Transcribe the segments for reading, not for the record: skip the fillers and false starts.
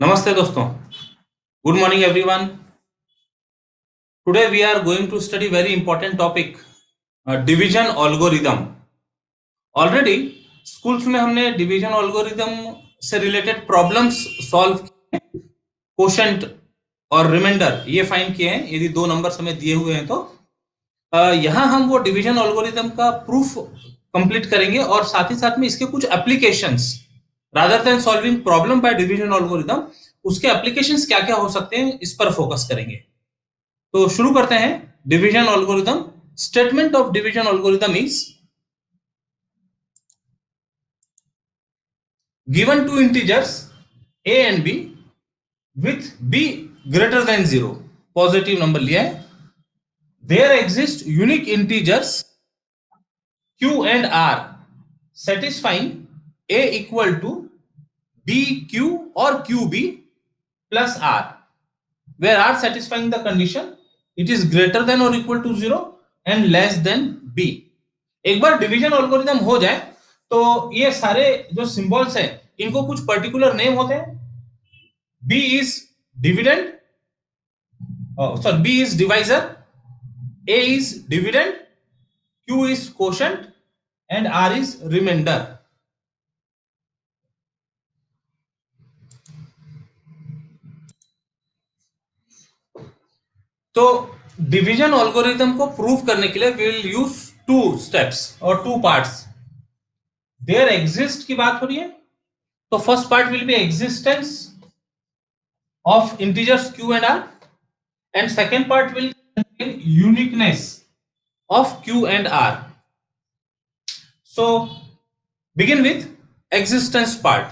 नमस्ते दोस्तों. Good morning everyone. Today we are going to study very important topic, division algorithm. Already schools में हमने division algorithm से related problems solve किए, quotient और reminder ये फाइंड किए हैं. यदि दो नंबर हमें दिए हुए हैं तो यहाँ हम वो डिवीजन एल्गोरिथम का प्रूफ कंप्लीट करेंगे और साथ ही साथ में इसके कुछ applications rather than solving problem by division algorithm, उसके एप्लीकेशंस क्या क्या हो सकते हैं इस पर फोकस करेंगे. तो शुरू करते हैं. Division algorithm. Statement of division algorithm is given two integers a and b with b greater than 0, positive number लिया है. There exist unique integers q and r satisfying a equal to bq or qb plus r, where r satisfying the condition it is greater than or equal to 0 and less than b. एक बार division algorithm हो जाए तो ये सारे जो symbols हैं इनको कुछ पर्टिकुलर नेम होते हैं. b is dividend, b is divisor, a is dividend, q is quotient and r is remainder. तो डिवीजन एल्गोरिथम को प्रूव करने के लिए we will use two steps और टू पार्ट्स. देयर एग्जिस्ट की बात हो रही है तो first part will be existence of integers q and r and second part will contain uniqueness of q and r. So begin with existence part.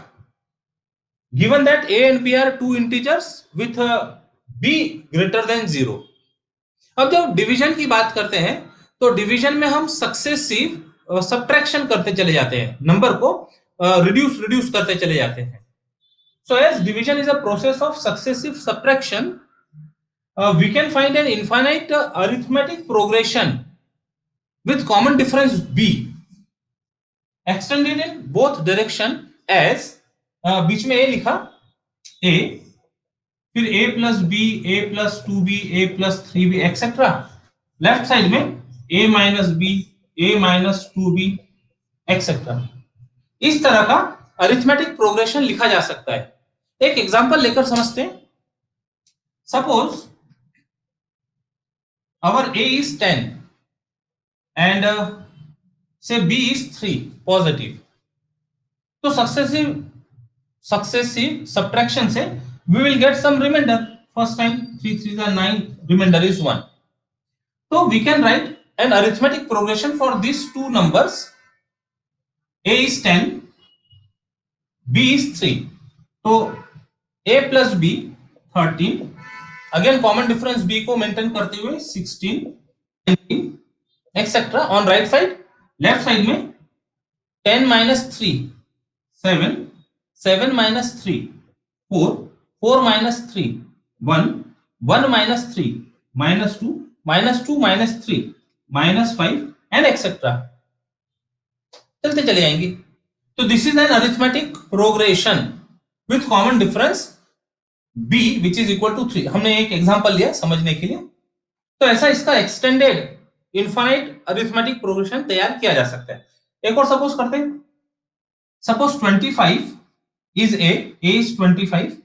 Given that a and b are two integers with b greater than 0. अब जब division की बात करते हैं तो division में हम successive subtraction करते चले जाते हैं, नंबर को रिड्यूस करते चले जाते हैं. So as division is a process of successive subtraction, we can find an infinite arithmetic progression with common difference b extended in both direction as बीच में a लिखा a, फिर a plus b, a plus 2b, a plus 3b etcetera. Left side में a minus b, a minus 2b etcetera. इस तरह का arithmetic progression लिखा जा सकता है. एक एग्जांपल लेकर समझते हैं. Suppose our a is 10 and say b is 3 positive. तो सक्सेसिव सब्ट्रैक्शन से we will get some remainder. First time 3 3 are 9, remainder is 1. So we can write an arithmetic progression for these two numbers. A is 10, b is 3. So a plus b 13. Again common difference b को maintain करते हुए 16, 19 etcetera. On right side, left side में 10 minus 3 7, 7 minus 3 4, 4 minus 3 1, 1 minus 3 minus 2, minus 2 minus 3 minus 5 and etcetera. चलते चले जाएंगे. तो this is an arithmetic progression with common difference b which is equal to 3. हमने एक एग्जांपल लिया समझने के लिए. तो ऐसा इसका एक्सटेंडेड इनफाइनाइट अरिथमेटिक प्रोग्रेशन तैयार किया जा सकता है. एक और सपोज करते हैं. Suppose 25 is a is 25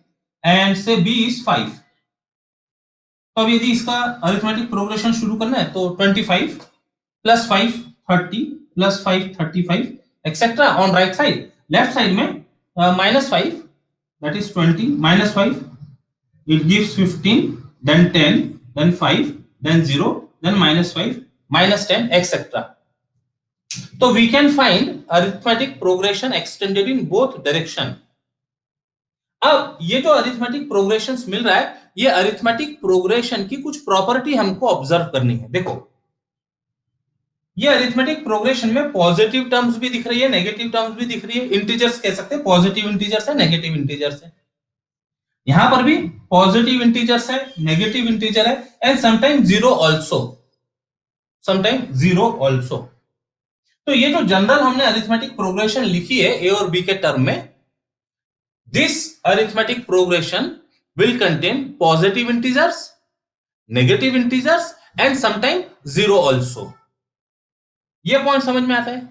and say b is 5. तो अब यदि इसका अरिथमेटिक प्रोग्रेशन शुरू करना है तो 25 plus 5 30 plus 5 35 etcetera. On right side, left side में minus 5 that is 20 minus 5 it gives 15, then 10, then 5, then 0, then minus 5, minus 10 etc. तो we can find arithmetic progression extended in both direction. अब ये जो arithmetic progressions मिल रहा है, ये arithmetic progression की कुछ प्रॉपर्टी हमको ऑब्जर्व करनी है. देखो ये अरिथमेटिक प्रोग्रेशन में पॉजिटिव टर्म्स भी दिख रही है, नेगेटिव टर्म्स भी दिख रही है. इंटीजर्स कह सकते हैं, पॉजिटिव इंटीजर्स है, नेगेटिव इंटीजर्स है. यहां पर भी पॉजिटिव इंटीजर्स है, नेगेटिव इंटीजर है and sometime zero also, sometime zero also. तो ये जो जनरल हमने अरिथमेटिक प्रोग्रेशन लिखी है ए और बी के टर्म में, This arithmetic progression will contain positive integers, negative integers and sometimes zero also. ये पॉइंट समझ में आता है?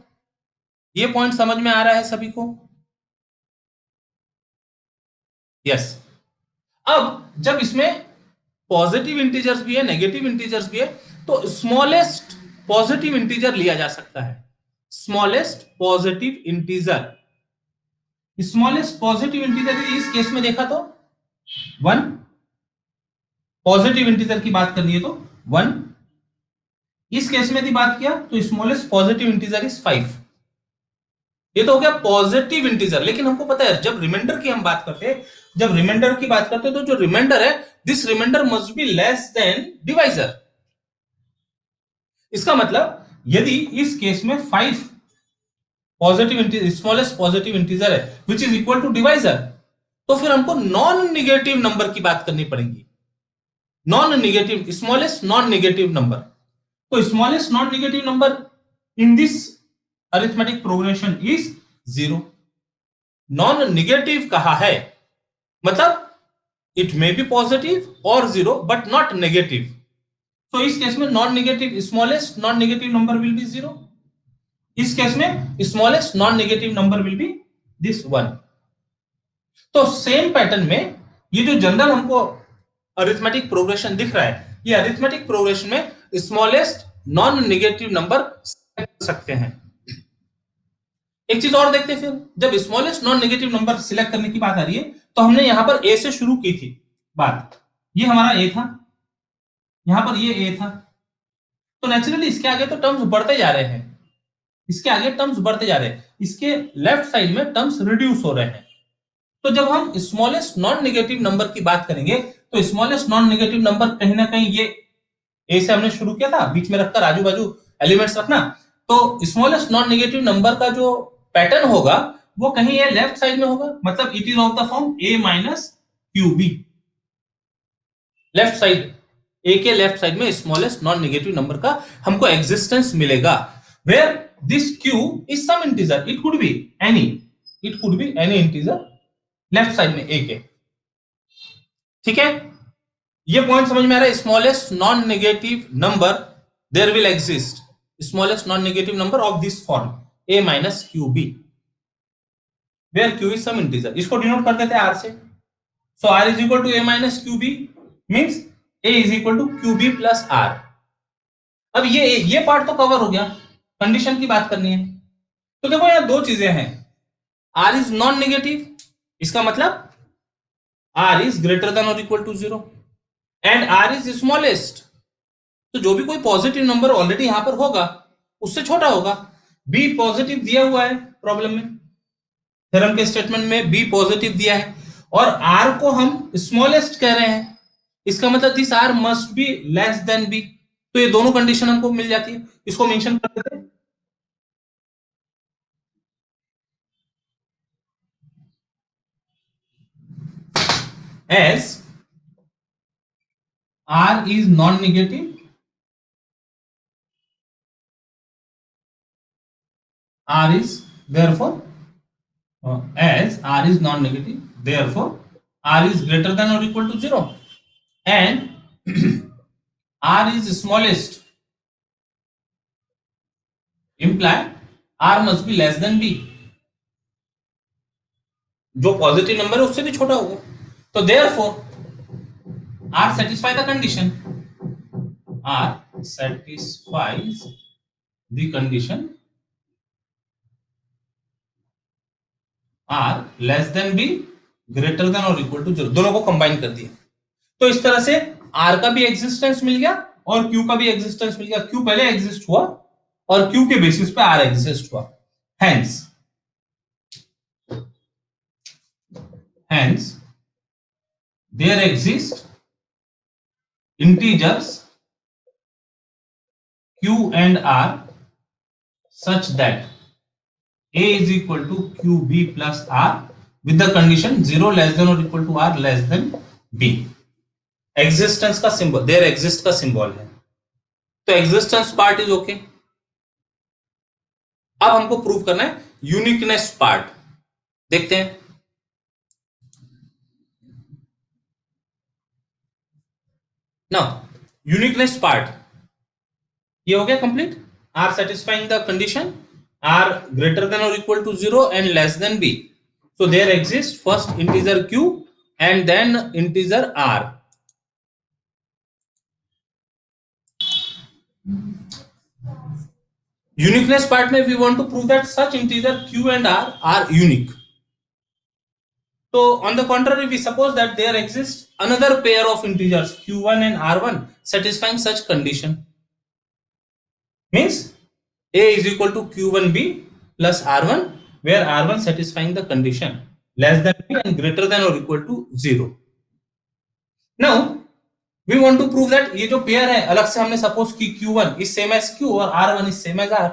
ये पॉइंट समझ में आ रहा है सभी को? यस। अब जब इसमें पॉजिटिव इंटीजर्स भी है, नेगेटिव इंटीजर्स भी है, तो स्मॉलेस्ट पॉजिटिव इंटीजर लिया जा सकता है। Smallest positive integer, smallest positive integer इस केस में देखा तो 1, पॉजिटिव इंटीजर की बात करनी है तो 1, इस केस में यदि बात किया तो स्मॉलेस्ट पॉजिटिव इंटीजर इज 5। ये तो हो गया पॉजिटिव इंटीजर। लेकिन हमको पता है जब रिमाइंडर की हम बात करते हैं, जब रिमाइंडर की बात करते हैं तो जो रिमाइंडर है, this remainder must be less than divisor. इसका मतलब यदि इस केस में 5 positive integer, smallest positive integer है which is equal to divisor, तो फिर हमको नॉन निगेटिव नंबर की बात करनी पड़ेगी। Non negative, smallest non negative number. तो smallest non negative number in this arithmetic progression is 0। Non negative कहा है मतलब इट मे बी पॉजिटिव और 0 बट नॉट नेगेटिव। तो इस केस में non negative, smallest non negative number will be 0। इस case में smallest non negative number will be this 1। तो सेम पैटर्न में ये जो जनरल हमको अरिथमेटिक प्रोग्रेशन दिख रहा है, ये अरिथमेटिक प्रोग्रेशन में स्मॉलेस्ट नॉन नेगेटिव नंबर कर सकते हैं। एक चीज और देखते हैं, फिर जब smallest non negative number select करने की बात आ रही है तो हमने यहां पर ए से शुरू की थी बात। ये हमारा ए था, यहां पर ये ए था, तो नेचुरली इसके आगे तो टर्म्स बढ़ते जा रहे हैं, इसके आगे टर्म्स बढ़ते जा रहे हैं, इसके लेफ्ट साइड में टर्म्स रिड्यूस हो रहे हैं। तो जब हम स्मॉलेस्ट नॉन नेगेटिव नंबर की बात करेंगे तो स्मॉलेस्ट नॉन नेगेटिव नंबर कहीं ना कहीं ये ए से हमने शुरू किया था, बीच में रखकर आजू बाजू एलिमेंट्स रखना। तो स्मॉलेस्ट नॉन नेगेटिव नंबर का जो पैटर्न होगा वो कहीं ये लेफ्ट साइड में होगा, मतलब it is of the form a minus q b. Left side, a के लेफ्ट साइड में स्मॉलेस्ट नॉन नेगेटिव नंबर का हमको एग्जिस्टेंस मिलेगा, where this q is some integer, it could be any, it could be any integer left side में a के। ठीक है, ये पॉइंट समझ में आ रहा है? Smallest non negative number there will exist, smallest non negative number of this form a minus q b, where q is some integer. इसको डिनोट कर देते हैं r से। So r is equal to a minus q b means a is equal to q b plus r। अब ये part तो cover हो गया, कंडीशन की बात करनी है। तो देखो यहां दो चीजें हैं, r इज नॉन नेगेटिव, इसका मतलब r इज ग्रेटर देन और equal to 0 and r is smallest. तो जो भी कोई पॉजिटिव नंबर ऑलरेडी यहां पर होगा उससे छोटा होगा। b पॉजिटिव दिया हुआ है प्रॉब्लम में, थ्योरम के स्टेटमेंट में b पॉजिटिव दिया है और r को हम स्मॉलेस्ट कह रहे हैं, इसका मतलब this r must be less then b। तो ये दोनों कंडीशन हमको मिल जाती है, इसको मेंशन कर देते हैं। As r is non-negative, r is therefore as r is non-negative, therefore r is greater than or equal to 0 and r is smallest, imply r must be less than b। जो positive number है उससे भी छोटा होगा, तो therefore r satisfy the condition, r satisfies the condition r less then b greater than और equal to 0, दोनों को कंबाइन कर दिया। तो इस तरह से r का भी एग्जिस्टेंस मिल गया और q का भी एग्जिस्टेंस मिल गया। q पहले एग्जिस्ट हुआ और q के बेसिस पे r एग्जिस्ट हुआ। hence there exist integers q and r such that a is equal to qb plus r with the condition 0 less than or equal to r less than b। Existence का symbol, there exist का symbol है, तो existence part is okay. अब हमको prove करना है uniqueness part, देखते हैं। Now uniqueness part ये हो गया complete. R satisfying the condition R greater than or equal to 0 and less than B. So there exists first integer Q and then integer R. Uniqueness part में we want to prove that such integer Q and R are unique. So on the contrary, we suppose that there exists another pair of integers Q1 and R1 satisfying such condition. Means A is equal to Q1B plus R1, where R1 satisfying the condition less than B and greater than or equal to 0. Now we want to prove that ये जो pair है अलग से हमने suppose की Q1 is same as Q और R1 is same as R.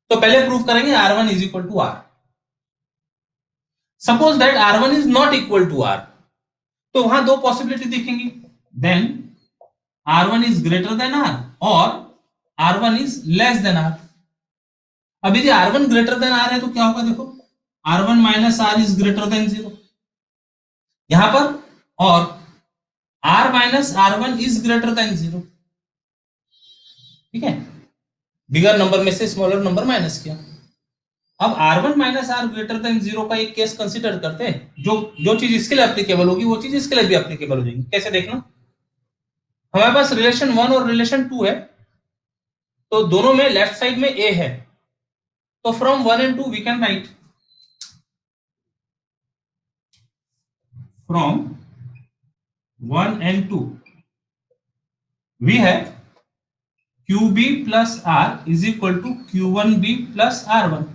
तो पहले प्रूव करेंगे R1 is equal to R. Suppose that R1 is not equal to R. तो वहां दो पॉसिबिलिटी दिखेंगी. Then R1 is greater than R और R1 is less than R. अब यदि R1 greater than R है तो क्या होगा देखो, R1 minus R is greater than 0 यहां पर, और R minus R1 is greater than 0. ठीक है, बिगर नंबर में से स्मॉलर नंबर माइनस किया. अब R1 minus R greater than 0 का एक केस कंसीडर करते हैं. जो चीज इसके लिए एप्लीकेबल होगी वो चीज इसके लिए भी एप्लीकेबल हो जाएगी. कैसे देखना, हमारे पास रिलेशन 1 और रिलेशन 2 है, तो दोनों में लेफ्ट साइड में A है, तो from 1 and 2 we can write, from 1 and 2 we have QB plus R is equal to Q1B plus R1.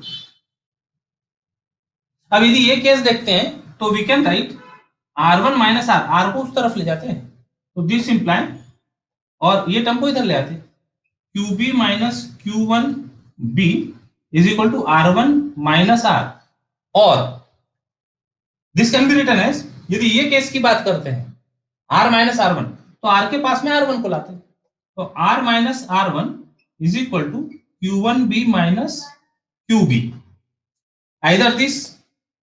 अब यदि ये केस देखते हैं तो we can write R1 minus R को उस तरफ ले जाते हैं, तो दिस इंप्लाई, और ये टर्म को इधर ले आते हैं, QB minus Q1B is equal to R1 minus R, और this can be written as, यदि ये केस की बात करते हैं R माइनस R1, तो R के पास में R1 को लाते हैं, तो R minus R1 is equal to Q1B minus QB, either this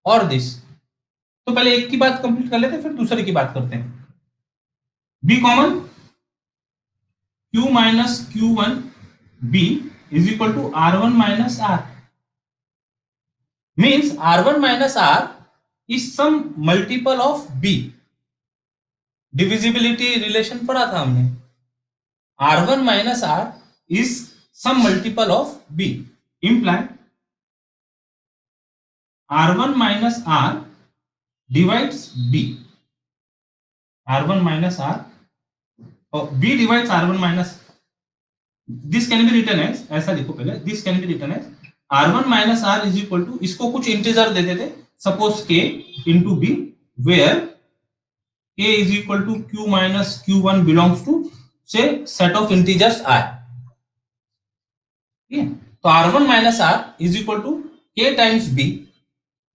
और दिस. तो पहले एक की बात कंप्लीट कर लेते हैं, फिर दूसरे की बात करते हैं. B common, Q minus Q1B is equal to R1 minus R, means R1 minus R is some multiple of B. Divisibility relation पढ़ा था हमने, R1 minus R is some multiple of B, imply R1 minus R divides B. R1 minus R, or B divides R1 minus. This can be written as, ऐसा लिखो पहले, this can be written as R1 minus R is equal to, इसको कुछ integer दे देते, suppose K into B, where K is equal to Q minus Q1 belongs to say set of integers I. ठीक है, तो R1 minus R is equal to K times B.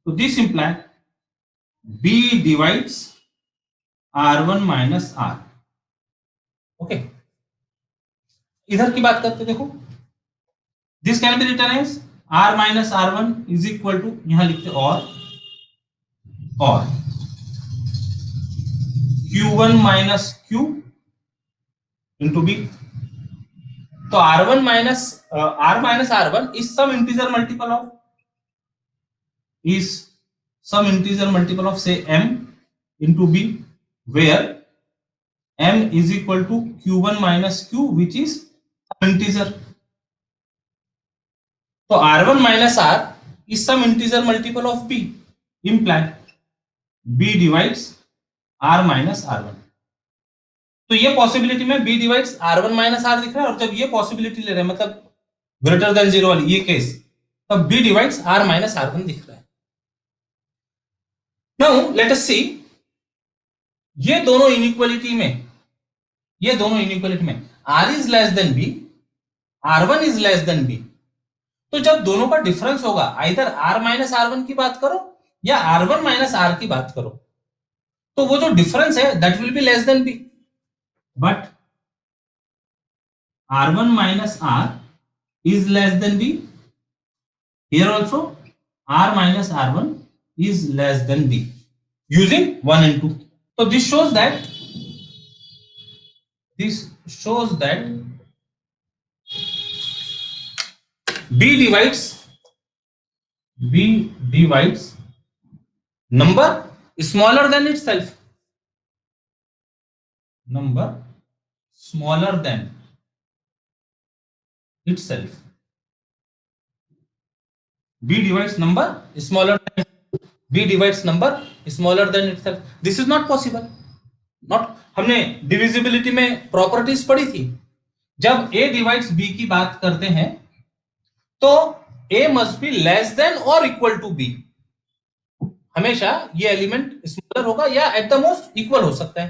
So this implies B divides R1 minus R. Okay. इधर की बात करते देखो, this can be written as R minus R1 is equal to, यहां लिखते और Q1 minus Q into B. तो R1 minus R1 is some integer multiple of, is some integer multiple of say M into B, where M is equal to Q1 minus Q, which is integer. So R1 minus R is some integer multiple of B, imply B divides R minus R1. तो ये possibility में B divides R1 minus R दिख रहा है, और जब ये possibility ले रहे हैं मतलब ग्रेटर देन 0 वाली ये केस, तब B divides R minus R1 दिख रहा है. Now let us see, ये दोनों इनइक्वालिटी में R is less than B, R1 is less than B. तो जब दोनों का डिफरेंस होगा, आइदर R माइनस R1 की बात करो या R1 माइनस R की बात करो, तो वो जो डिफरेंस है that will be less then B. But R1 minus R is less than B. Here also R minus R1 is less than B using 1 and 2. So this shows that this shows that b divides number smaller than itself, number smaller than itself. b divides number smaller than, b divides number smaller than itself. This is not possible. Not, हमने divisibility में properties पढ़ी थी, जब a divides b की बात करते हैं तो a must be less than और इक्वल टू b. हमेशा ये एलिमेंट स्मॉलर होगा या एट द मोस्ट इक्वल हो सकता है.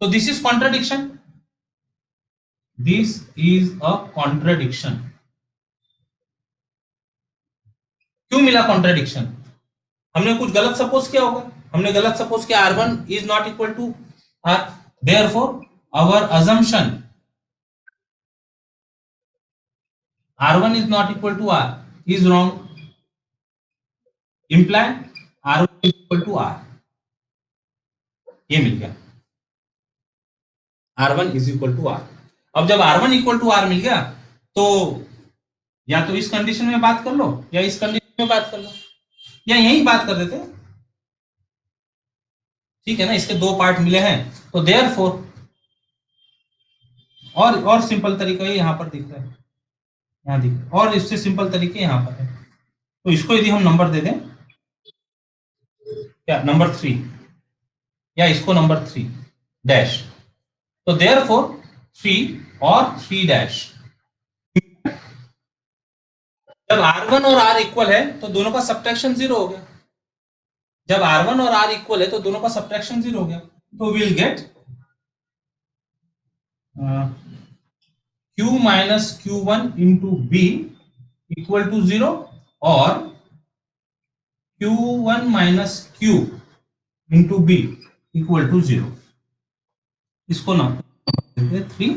तो this is contradiction, this is a contradiction. क्यों मिला कॉन्ट्रडिक्शन? हमने कुछ गलत सपोज किया होगा. हमने गलत सपोज किया R1 is not equal to R. Therefore our assumption R1 is not equal to R is wrong. Imply R1 is equal to R. ये मिल गया, R1 is equal to R. अब जब R1 equal to R मिल गया तो या तो इस condition में बात कर लो या इस कंडीशन में बात कर लो या यही बात कर देते. ठीक है ना, इसके दो पार्ट मिले हैं. तो देयरफॉर और सिंपल तरीका ये यहां पर दिख रहा है, यहां दिख रहा है, और इससे सिंपल तरीके यहां पर है. तो इसको यदि हम नंबर दे दें, क्या नंबर 3 या इसको नंबर 3 डैश, तो देयरफॉर 3 और 3 डैश. जब R1 और R इक्वल है तो दोनों का सब्ट्रैक्शन 0 हो गया. जब R1 और R इक्वल है तो दोनों का सब्ट्रैक्शन 0 हो गया. तो will get Q minus Q1 into B equal to 0 और Q1 minus Q into B equal to 0. इसको नंबर देते 3,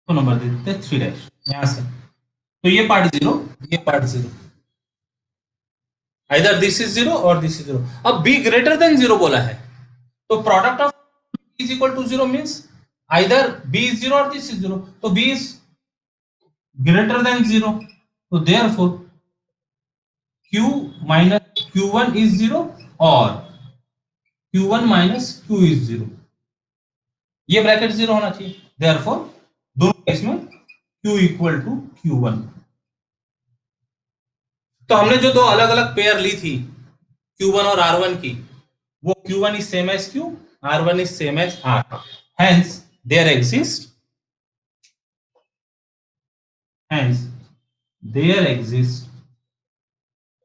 तो नंबर दे देते 3 डैश यहां से. तो ये पार्ट 0, ये पार्ट 0. Either this is 0 और this is 0. अब b ग्रेटर देन 0 बोला है तो product of b is equal to 0 means either b is 0 और this is 0. तो b is greater than 0. तो therefore q minus q1 is 0 और q1 minus q is 0. ये ब्रैकेट 0 होना चाहिए. therefore दोनों केस में q equal to q1. तो हमने जो दो अलग अलग पेयर ली थी Q1 और R1 की, वो Q1 is same as Q, R1 is same as R. Hence there exist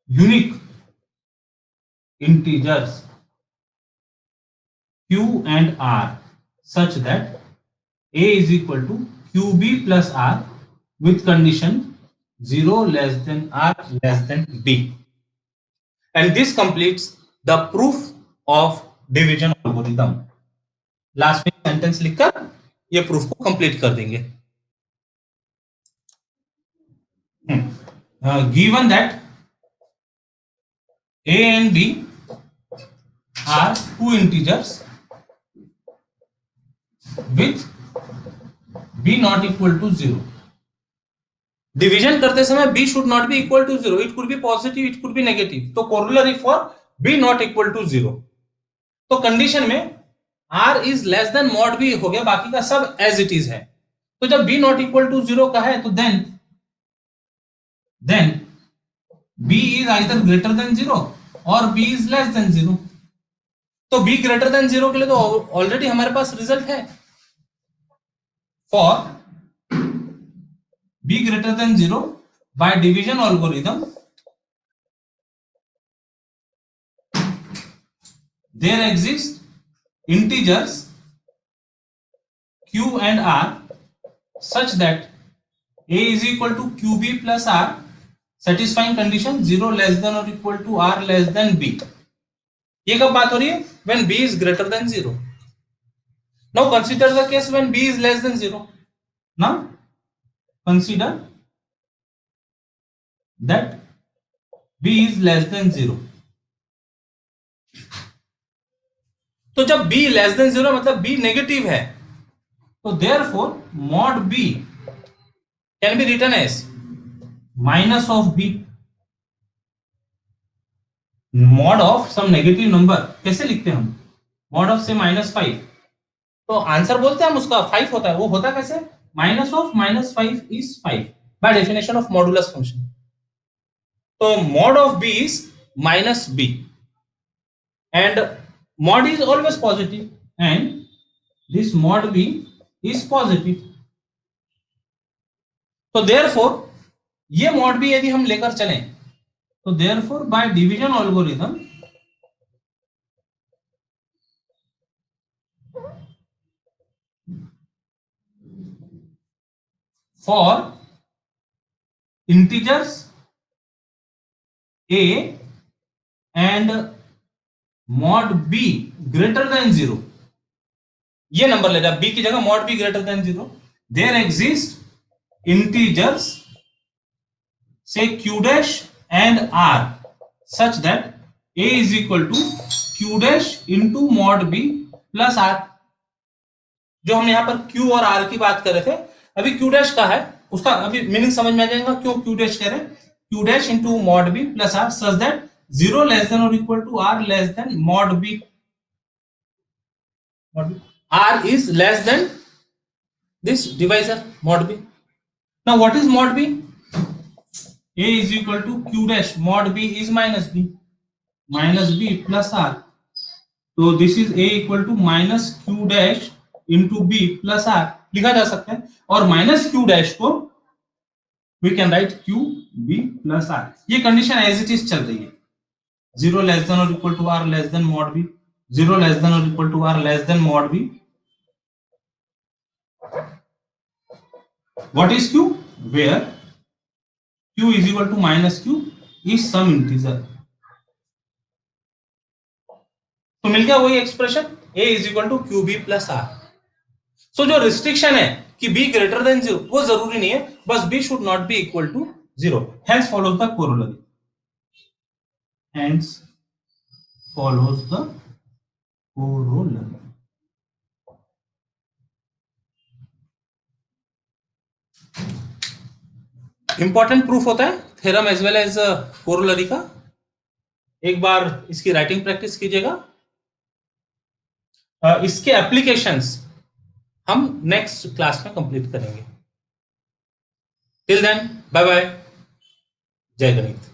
unique integers Q and R such that A is equal to QB plus R with condition 0 less than R less than B. And this completes the proof of division algorithm. Last में sentence लिखकर ये proof को complete कर देंगे. Given that A and B are two integers with B not equal to 0. Division करते समय b should not be equal to 0. It could be positive, it could be negative. तो corollary for b not equal to 0. तो condition में r is less than mod b हो गया, बाकी का सब as it is है. तो जब b not equal to 0 का है तो then b is either greater than 0 और b is less than 0. तो b greater than 0 के लिए तो ऑलरेडी हमारे पास रिजल्ट है. For b greater than 0 by division algorithm, there exist integers q and r such that a is equal to qb plus r satisfying condition 0 less than or equal to r less than b. ये कब बात हो रही है? when b is greater than 0. now consider the case when b is less than 0. now consider that b is less than 0. तो जब b less than 0 मतलब b negative है, तो therefore mod b can be written as minus of b, mod of some negative number कैसे लिखते हैं हम, mod of से -5, तो आंसर बोलते हैं हम उसका 5 होता है, वो होता कैसे, minus of -5 is 5 by definition of modulus function. तो mod of b is minus b and mod is always positive and this mod b is positive। तो therefore ये mod b यदि हम लेकर चलें तो therefore by division algorithm for integers a and mod b greater than 0, ये number ले रहा b की जगह mod b greater than 0, there exist integers say q dash and r such that a is equal to q dash into mod b plus r। जो हम यहां पर q और r की बात कर रहे थे, अभी q dash का है, उसका अभी मीनिंग समझ में आ जाएगा क्यों q dash कह रहे हैं, q dash into mod b plus r such that 0 less than or equal to r less than mod b, r is less than this divisor mod b। now what is mod b, a is equal to q dash mod b is minus b plus r, तो this is a equal to minus q dash into b plus r लिखा जा सकता है, और minus q dash को we can write q b plus r। ये condition as it is चल रही है, 0 लेस देन और equal to r less than mod b, 0 less than और equal to r less than mod b। What is q, where q is equal to minus q is some integer. तो मिल गया वही expression a is equal to q b plus r. So जो restriction है कि b greater than 0 वो जरूरी नहीं है, बस b should not be equal to 0, hence follows the corollary, hence follows the corollary. Important proof होता है theorem as well as corollary का, एक बार इसकी राइटिंग प्रैक्टिस कीजिएगा। इसके एप्लीकेशंस हम नेक्स्ट क्लास में कंप्लीट करेंगे। टिल देन बाय बाय, जय गणित।